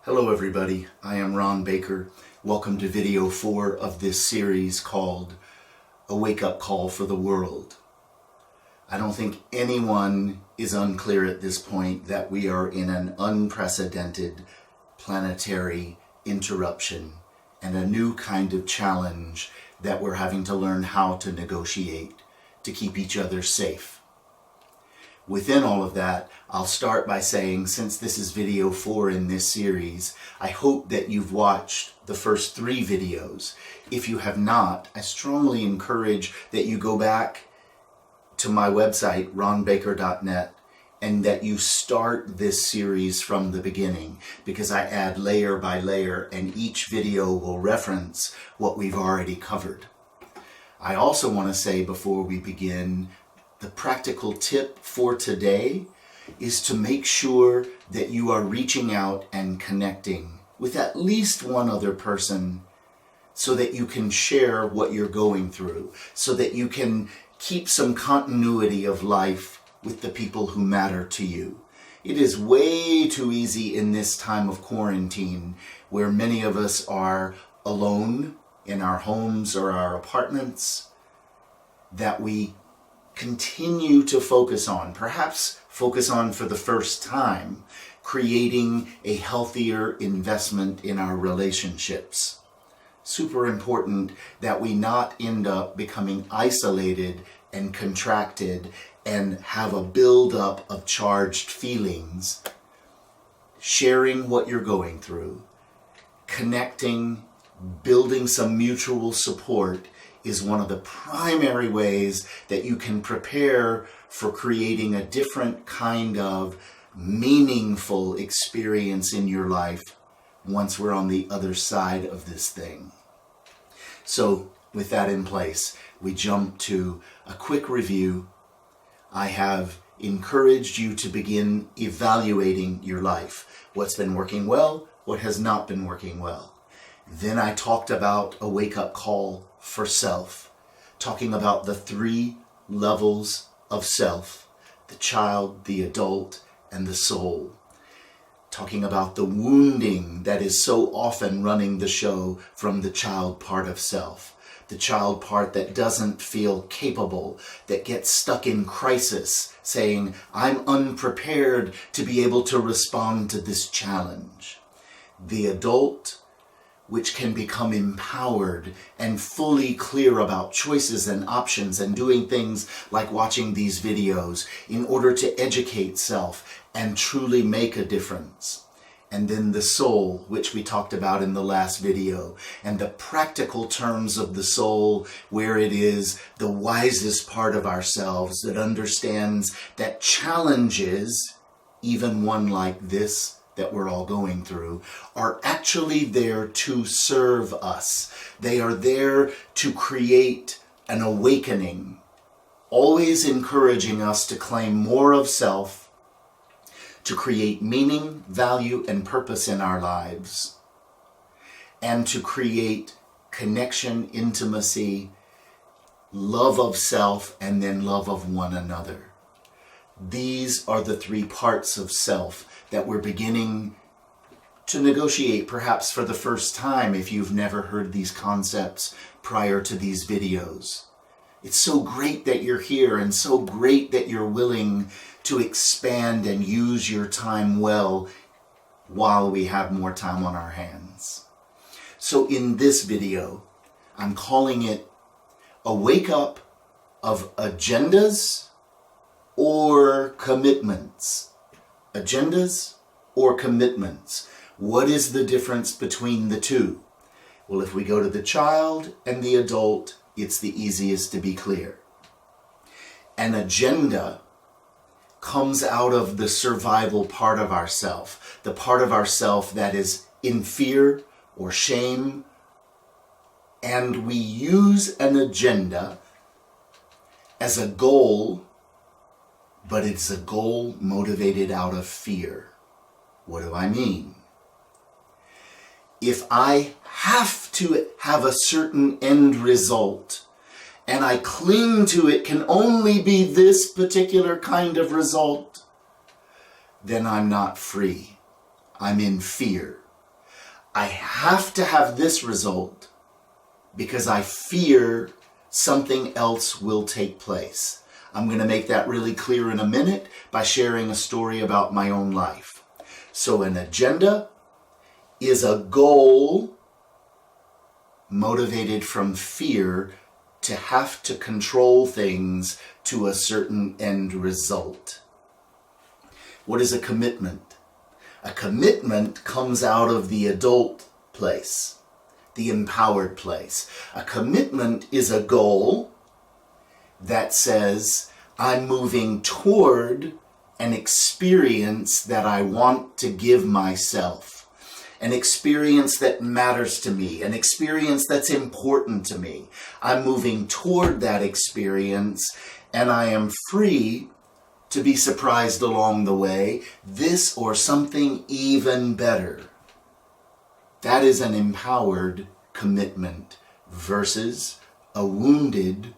Hello everybody, I am Ron Baker. Welcome to video 4 of this series called A Wake-Up Call for the World. I don't think anyone is unclear at this point that we are in an unprecedented planetary interruption and a new kind of challenge that we're having to learn how to negotiate to keep each other safe. Within all of that, I'll start by saying, since this is video 4 in this series, I hope that you've watched the first 3 videos. If you have not, I strongly encourage that you go back to my website, ronbaker.net, and that you start this series from the beginning, because I add layer by layer, and each video will reference what we've already covered. I also want to say before we begin, the practical tip for today is to make sure that you are reaching out and connecting with at least one other person so that you can share what you're going through, so that you can keep some continuity of life with the people who matter to you. It is way too easy in this time of quarantine, where many of us are alone in our homes or our apartments, that we continue to perhaps focus on for the first time, creating a healthier investment in our relationships. Super important that we not end up becoming isolated and contracted and have a buildup of charged feelings. Sharing what you're going through, connecting, building some mutual support is one of the primary ways that you can prepare for creating a different kind of meaningful experience in your life once we're on the other side of this thing. So with that in place, we jump to a quick review. I have encouraged you to begin evaluating your life. What's been working well? What has not been working well? Then I talked about a wake-up call for self, talking about the 3 levels of self: the child, the adult, and the soul. Talking about the wounding that is so often running the show from the child part of self. The child part that doesn't feel capable, that gets stuck in crisis, saying, I'm unprepared to be able to respond to this challenge. The adult, which can become empowered and fully clear about choices and options and doing things like watching these videos in order to educate self and truly make a difference. And then the soul, which we talked about in the last video, and the practical terms of the soul, where it is the wisest part of ourselves that understands that challenges, even one like this that we're all going through, are actually there to serve us. They are there to create an awakening, always encouraging us to claim more of self, to create meaning, value, and purpose in our lives, and to create connection, intimacy, love of self, and then love of one another. These are the 3 parts of self that we're beginning to negotiate, perhaps for the first time if you've never heard these concepts prior to these videos. It's so great that you're here and so great that you're willing to expand and use your time well while we have more time on our hands. So in this video, I'm calling it a wake-up of agendas or commitments. Agendas or commitments. What is the difference between the 2? Well, if we go to the child and the adult, it's the easiest to be clear. An agenda comes out of the survival part of ourself, the part of ourself that is in fear or shame, and we use an agenda as a goal, but it's a goal motivated out of fear. What do I mean? If I have to have a certain end result, and I cling to it can only be this particular kind of result, then I'm not free. I'm in fear. I have to have this result because I fear something else will take place. I'm going to make that really clear in a minute by sharing a story about my own life. So an agenda is a goal motivated from fear to have to control things to a certain end result. What is a commitment? A commitment comes out of the adult place, the empowered place. A commitment is a goal that says, I'm moving toward an experience that I want to give myself. An experience that matters to me, an experience that's important to me. I'm moving toward that experience, and I am free to be surprised along the way, this or something even better. That is an empowered commitment versus a wounded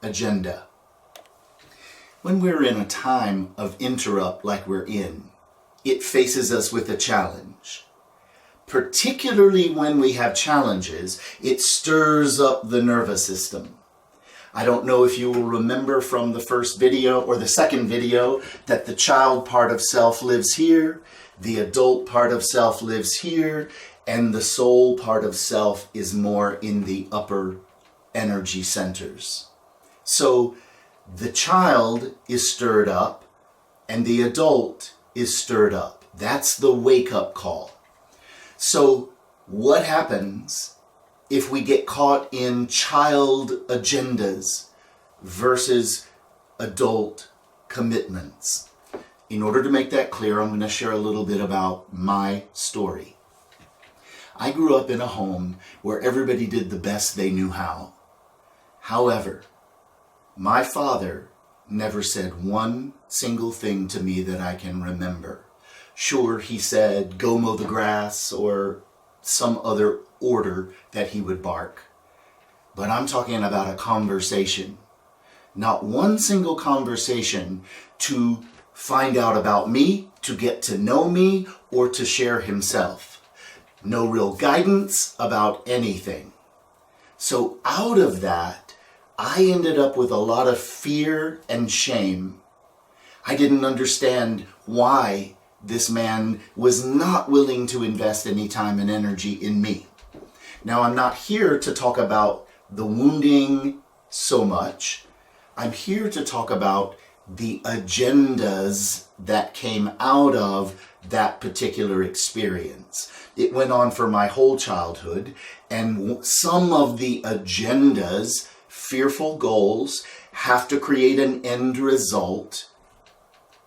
agenda. When we're in a time of interrupt like we're in, it faces us with a challenge. Particularly when we have challenges, it stirs up the nervous system. I don't know if you will remember from the first video or the second video that the child part of self lives here, the adult part of self lives here, and the soul part of self is more in the upper energy centers. So the child is stirred up and the adult is stirred up. That's the wake-up call. So what happens if we get caught in child agendas versus adult commitments? In order to make that clear, I'm going to share a little bit about my story. I grew up in a home where everybody did the best they knew how. However, my father never said one single thing to me that I can remember. Sure, he said, go mow the grass, or some other order that he would bark. But I'm talking about a conversation. Not one single conversation to find out about me, to get to know me, or to share himself. No real guidance about anything. So out of that, I ended up with a lot of fear and shame. I didn't understand why this man was not willing to invest any time and energy in me. Now, I'm not here to talk about the wounding so much. I'm here to talk about the agendas that came out of that particular experience. It went on for my whole childhood, and some of the agendas, fearful goals, have to create an end result.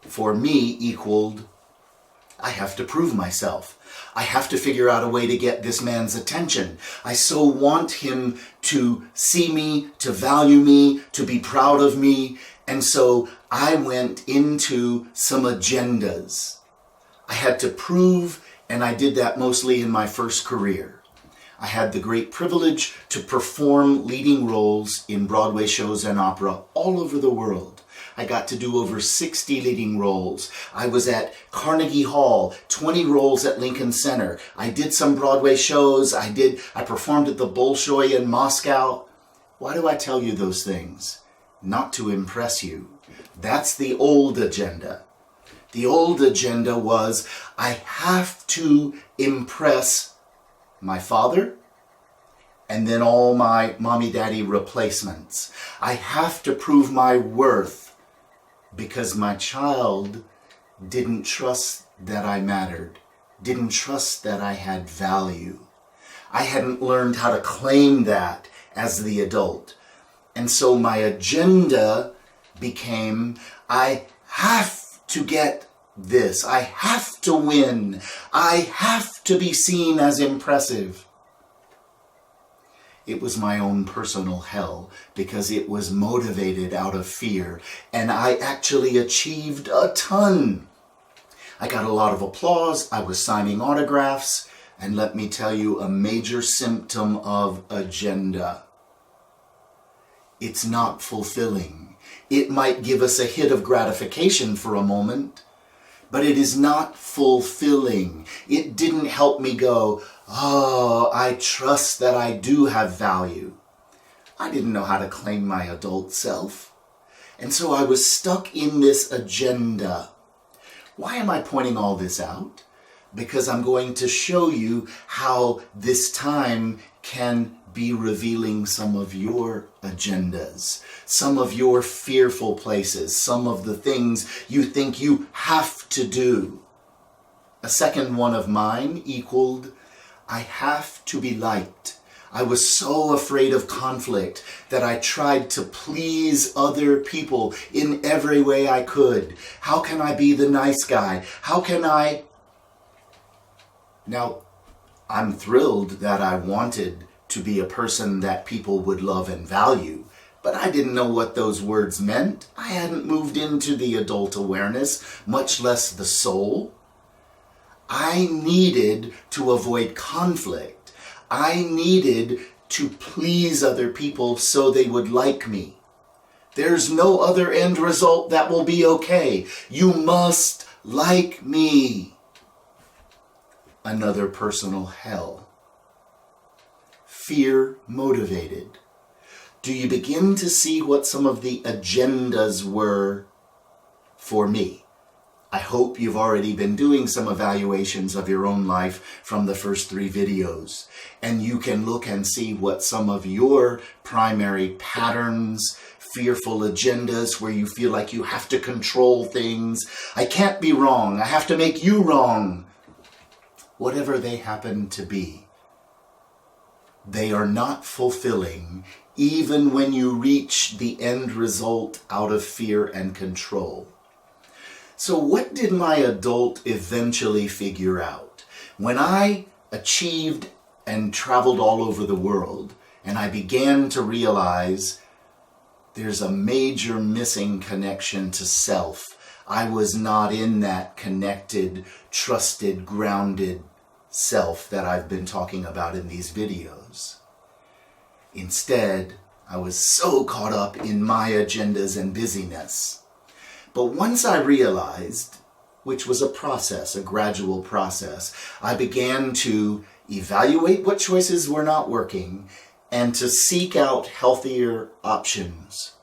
For me, equaled I have to prove myself. I have to figure out a way to get this man's attention. I so want him to see me, to value me, to be proud of me. And so I went into some agendas. I had to prove, and I did that mostly in my first career. I had the great privilege to perform leading roles in Broadway shows and opera all over the world. I got to do over 60 leading roles. I was at Carnegie Hall, 20 roles at Lincoln Center. I did some Broadway shows. I performed at the Bolshoi in Moscow. Why do I tell you those things? Not to impress you. That's the old agenda. The old agenda was, I have to impress my father and then all my mommy-daddy replacements. I have to prove my worth because my child didn't trust that I mattered, didn't trust that I had value. I hadn't learned how to claim that as the adult. And so my agenda became, I have to get this. I have to win. I have to be seen as impressive. It was my own personal hell because it was motivated out of fear, and I actually achieved a ton. I got a lot of applause. I was signing autographs, and let me tell you, a major symptom of agenda. It's not fulfilling. It might give us a hit of gratification for a moment, but it is not fulfilling. It didn't help me go, Oh, I trust that I do have value. I didn't know how to claim my adult self. And so I was stuck in this agenda. Why am I pointing all this out? Because I'm going to show you how this time can be revealing some of your agendas, some of your fearful places, some of the things you think you have to do. A second one of mine equaled, I have to be liked. I was so afraid of conflict that I tried to please other people in every way I could. How can I be the nice guy? How can I... Now, I'm thrilled that I wanted to be a person that people would love and value, but I didn't know what those words meant. I hadn't moved into the adult awareness, much less the soul. I needed to avoid conflict. I needed to please other people so they would like me. There's no other end result that will be okay. You must like me. Another personal hell. Fear motivated. Do you begin to see what some of the agendas were for me? I hope you've already been doing some evaluations of your own life from the first 3 videos, and you can look and see what some of your primary patterns, fearful agendas where you feel like you have to control things. I can't be wrong. I have to make you wrong. Whatever they happen to be, they are not fulfilling even when you reach the end result out of fear and control. So what did my adult eventually figure out? When I achieved and traveled all over the world, and I began to realize there's a major missing connection to self. I was not in that connected, trusted, grounded self that I've been talking about in these videos. Instead, I was so caught up in my agendas and busyness. But once I realized, which was a process, a gradual process, I began to evaluate what choices were not working and to seek out healthier options.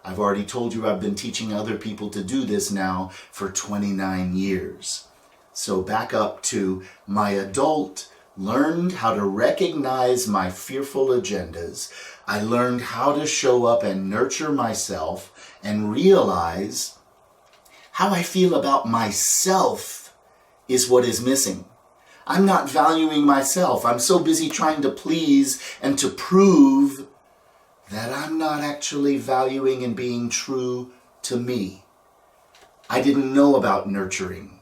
I've already told you I've been teaching other people to do this now for 29 years. So back up to my adult learned how to recognize my fearful agendas. I learned how to show up and nurture myself and realize how I feel about myself is what is missing. I'm not valuing myself. I'm so busy trying to please and to prove that I'm not actually valuing and being true to me. I didn't know about nurturing.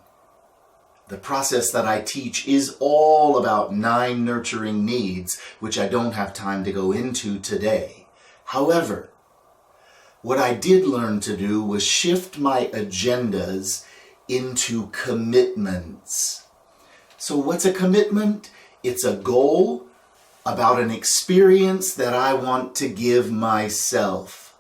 The process that I teach is all about 9 nurturing needs, which I don't have time to go into today. However, what I did learn to do was shift my agendas into commitments. So what's a commitment? It's a goal about an experience that I want to give myself.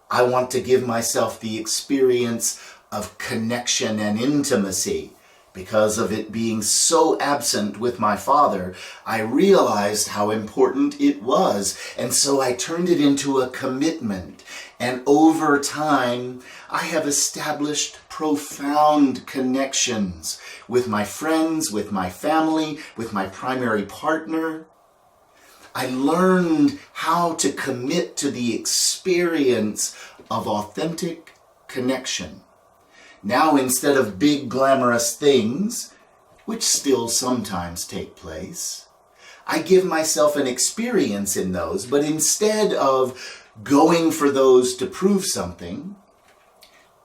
I want to give myself the experience of connection and intimacy. Because of it being so absent with my father, I realized how important it was. And so I turned it into a commitment. And over time, I have established profound connections with my friends, with my family, with my primary partner. I learned how to commit to the experience of authentic connection. Now, instead of big glamorous things, which still sometimes take place, I give myself an experience in those, but instead of going for those to prove something,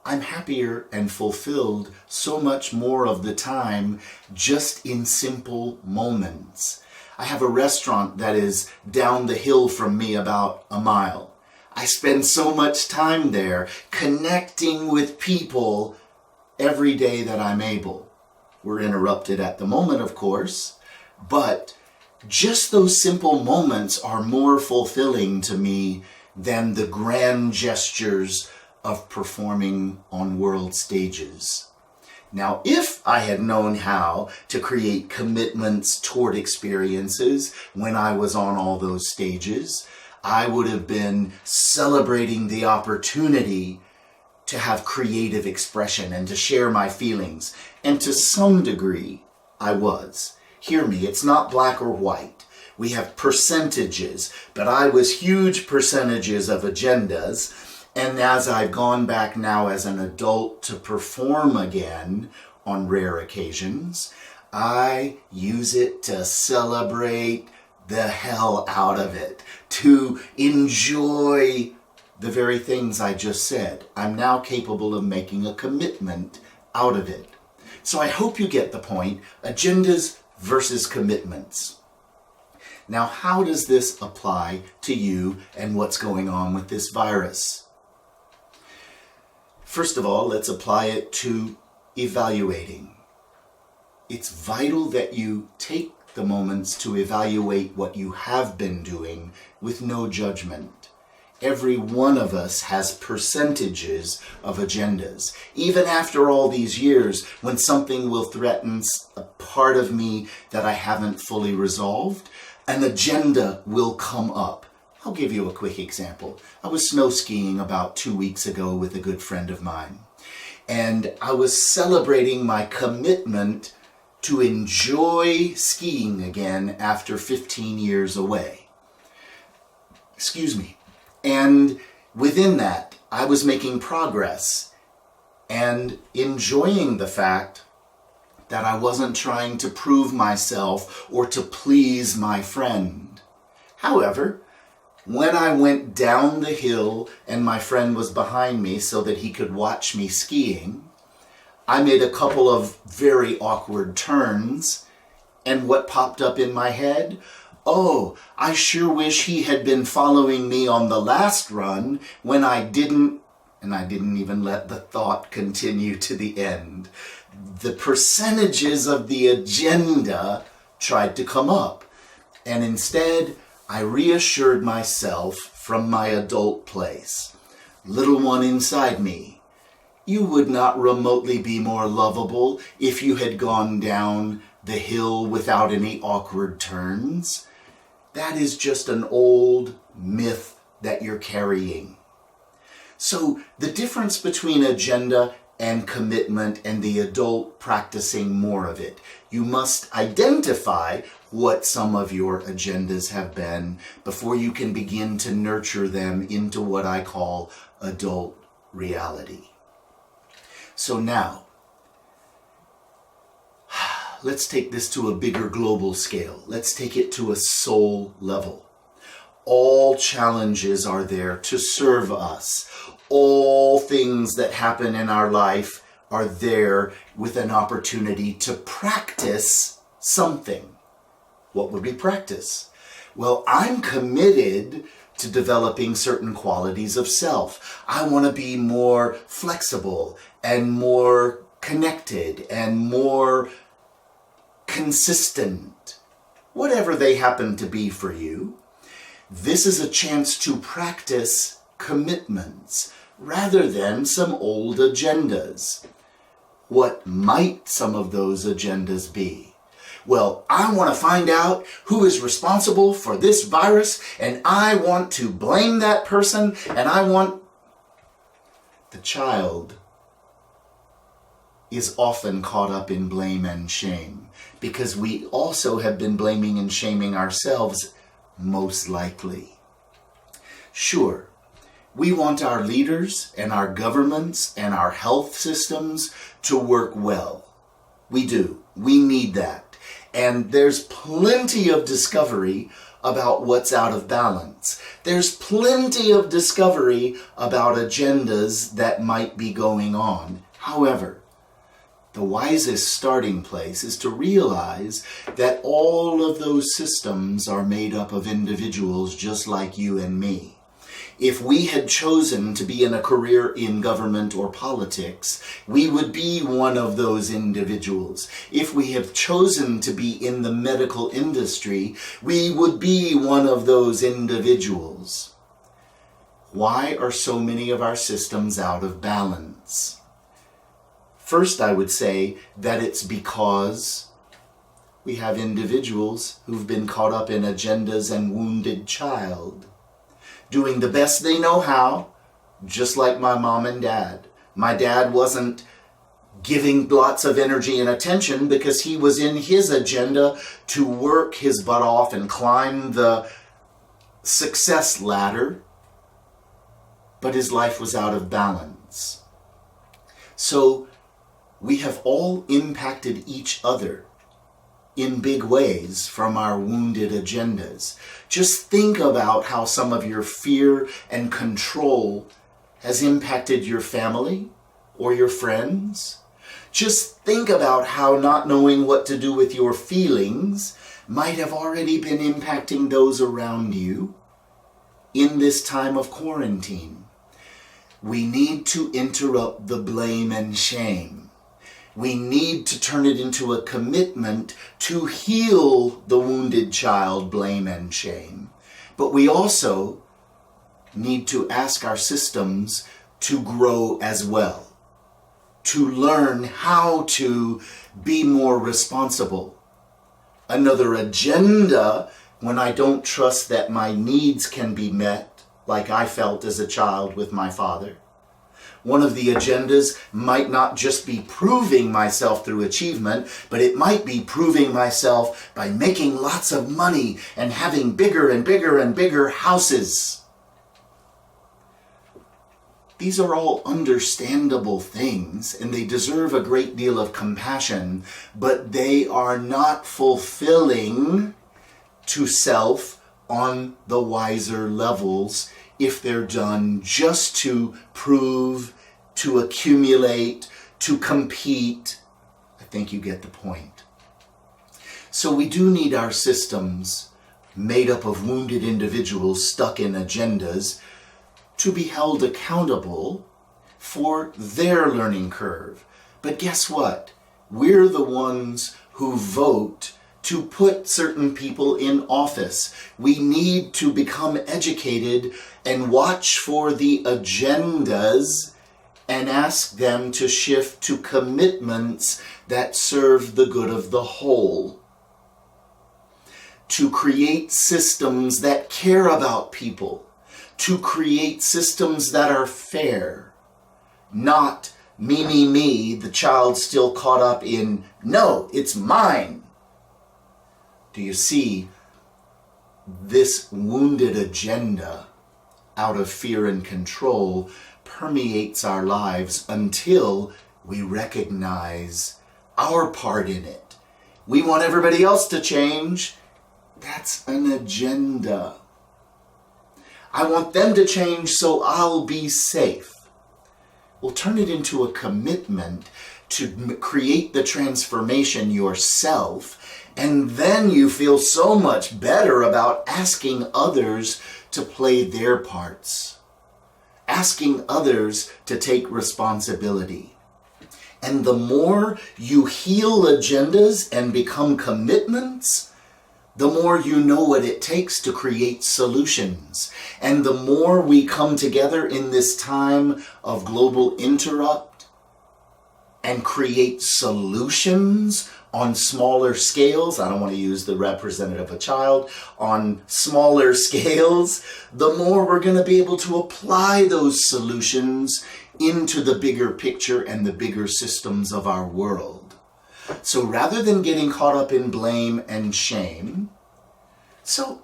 I'm happier and fulfilled so much more of the time just in simple moments. I have a restaurant that is down the hill from me about a mile. I spend so much time there connecting with people every day that I'm able. We're interrupted at the moment, of course, but just those simple moments are more fulfilling to me than the grand gestures of performing on world stages. Now, if I had known how to create commitments toward experiences when I was on all those stages, I would have been celebrating the opportunity to have creative expression and to share my feelings. And to some degree, I was. Hear me, it's not black or white. We have percentages, but I was huge percentages of agendas. And as I've gone back now as an adult to perform again on rare occasions, I use it to celebrate the hell out of it, to enjoy the very things I just said. I'm now capable of making a commitment out of it. So I hope you get the point. Agendas versus commitments. Now, how does this apply to you and what's going on with this virus? First of all, let's apply it to evaluating. It's vital that you take the moments to evaluate what you have been doing with no judgment. Every one of us has percentages of agendas. Even after all these years, when something will threaten a part of me that I haven't fully resolved, an agenda will come up. I'll give you a quick example. I was snow skiing about 2 weeks ago with a good friend of mine, and I was celebrating my commitment to enjoy skiing again after 15 years away. Excuse me. And within that, I was making progress and enjoying the fact that I wasn't trying to prove myself or to please my friend. However, when I went down the hill and my friend was behind me so that he could watch me skiing, I made a couple of very awkward turns, and what popped up in my head? Oh, I sure wish he had been following me on the last run when I didn't, and I didn't even let the thought continue to the end. The percentages of the agenda tried to come up, and instead I reassured myself from my adult place. Little one inside me, you would not remotely be more lovable if you had gone down the hill without any awkward turns. That is just an old myth that you're carrying. So the difference between agenda and commitment and the adult practicing more of it, you must identify what some of your agendas have been before you can begin to nurture them into what I call adult reality. So now, let's take this to a bigger global scale. Let's take it to a soul level. All challenges are there to serve us. All things that happen in our life are there with an opportunity to practice something. What would we practice? Well, I'm committed to developing certain qualities of self. I want to be more flexible and more connected and more consistent. Whatever they happen to be for you, this is a chance to practice commitments rather than some old agendas. What might some of those agendas be? Well, I want to find out who is responsible for this virus, and I want to blame that person, and I want... The child is often caught up in blame and shame because we also have been blaming and shaming ourselves, most likely. Sure, we want our leaders and our governments and our health systems to work well. We do. We need that. And there's plenty of discovery about what's out of balance. There's plenty of discovery about agendas that might be going on. However, the wisest starting place is to realize that all of those systems are made up of individuals just like you and me. If we had chosen to be in a career in government or politics, we would be one of those individuals. If we have chosen to be in the medical industry, we would be one of those individuals. Why are so many of our systems out of balance? First, I would say that it's because we have individuals who've been caught up in agendas and wounded child, doing the best they know how, just like my mom and dad. My dad wasn't giving lots of energy and attention because he was in his agenda to work his butt off and climb the success ladder, but his life was out of balance. So we have all impacted each other in big ways from our wounded agendas. Just think about how some of your fear and control has impacted your family or your friends. Just think about how not knowing what to do with your feelings might have already been impacting those around you in this time of quarantine. We need to interrupt the blame and shame. We need to turn it into a commitment to heal the wounded child blame and shame. But we also need to ask our systems to grow as well, to learn how to be more responsible. Another agenda, when I don't trust that my needs can be met, like I felt as a child with my father. One of the agendas might not just be proving myself through achievement, but it might be proving myself by making lots of money and having bigger and bigger and bigger houses. These are all understandable things, and they deserve a great deal of compassion, but they are not fulfilling to self on the wiser levels if they're done just to prove, to accumulate, to compete. I think you get the point. So we do need our systems made up of wounded individuals stuck in agendas to be held accountable for their learning curve. But guess what? We're the ones who vote to put certain people in office. We need to become educated and watch for the agendas and ask them to shift to commitments that serve the good of the whole. To create systems that care about people. To create systems that are fair. Not me, me, me, the child still caught up in, no, it's mine. Do you see this wounded agenda out of fear and control permeates our lives until we recognize our part in it. We want everybody else to change. That's an agenda. I want them to change so I'll be safe. We'll turn it into a commitment to create the transformation yourself, and then you feel so much better about asking others to play their parts, asking others to take responsibility. And the more you heal agendas and become commitments, the more you know what it takes to create solutions. And the more we come together in this time of global interrupt and create solutions on smaller scales, I don't want to use the representative of a child, on smaller scales, the more we're going to be able to apply those solutions into the bigger picture and the bigger systems of our world. So rather than getting caught up in blame and shame, so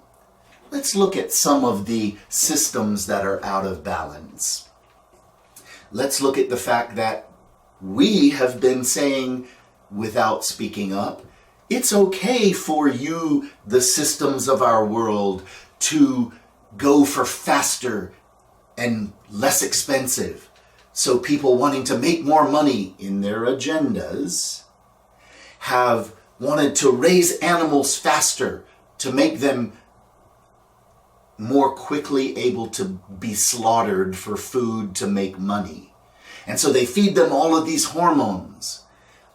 let's look at some of the systems that are out of balance. Let's look at the fact that we have been saying, without speaking up, it's okay for you, the systems of our world, to go for faster and less expensive. So people wanting to make more money in their agendas have wanted to raise animals faster to make them more quickly able to be slaughtered for food to make money. And so they feed them all of these hormones.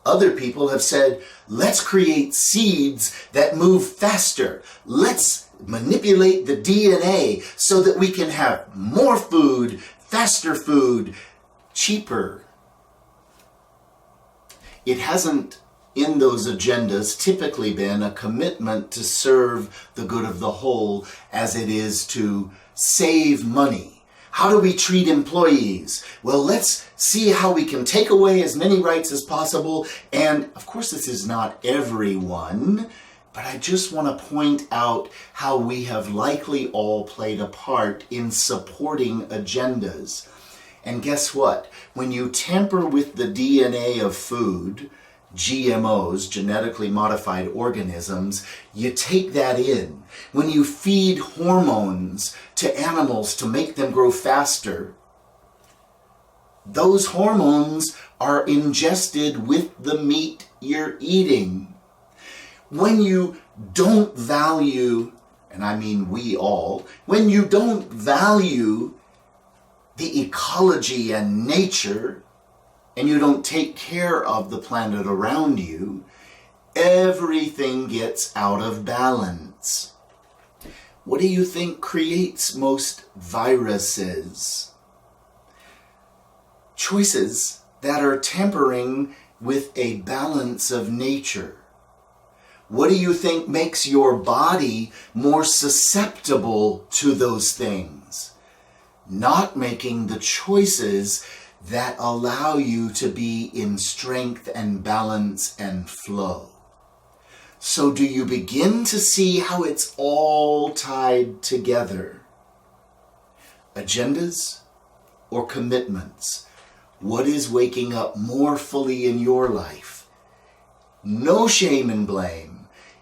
Other people have said, let's create seeds that move faster. Let's manipulate the DNA so that we can have more food, faster food, cheaper. it hasn't in those agendas typically been a commitment to serve the good of the whole as it is to save money. How do we treat employees? Well, let's see how we can take away as many rights as possible. And of course, this is not everyone, but I just want to point out how we have likely all played a part in supporting agendas. And guess what? When you tamper with the DNA of food, GMOs, genetically modified organisms, you take that in. When you feed hormones to animals to make them grow faster, those hormones are ingested with the meat you're eating. When you don't value, and I mean we all, when you don't value the ecology and nature, and you don't take care of the planet around you, everything gets out of balance. What do you think creates most viruses? Choices that are tampering with a balance of nature. What do you think makes your body more susceptible to those things? Not making the choices that allow you to be in strength and balance and flow. So do you begin to see how it's all tied together? Agendas or commitments? What is waking up more fully in your life? No shame and blame.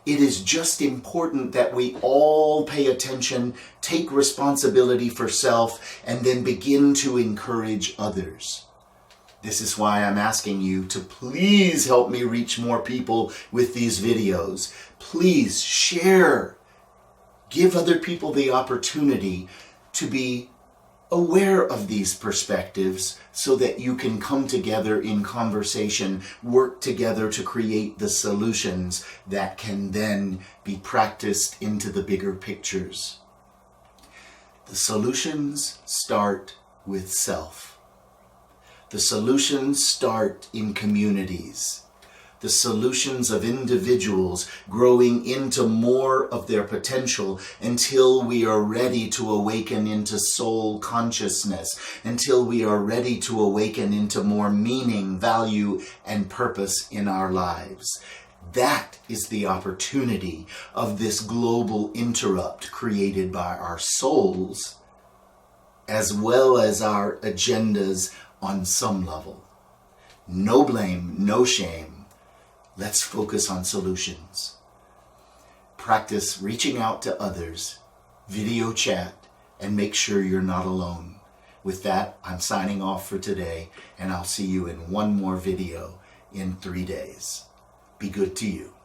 It is just important that we all pay attention, take responsibility for self, and then begin to encourage others. This is why I'm asking you to please help me reach more people with these videos. Please share. Give other people the opportunity to be aware of these perspectives so that you can come together in conversation, work together to create the solutions that can then be practiced into the bigger pictures. The solutions start with self. The solutions start in communities. The solutions of individuals growing into more of their potential until we are ready to awaken into soul consciousness, until we are ready to awaken into more meaning, value, and purpose in our lives. That is the opportunity of this global interrupt created by our souls, as well as our agendas on some level. No blame, no shame. Let's focus on solutions. Practice reaching out to others, video chat, and make sure you're not alone. With that, I'm signing off for today, and I'll see you in one more video in 3 days. Be good to you.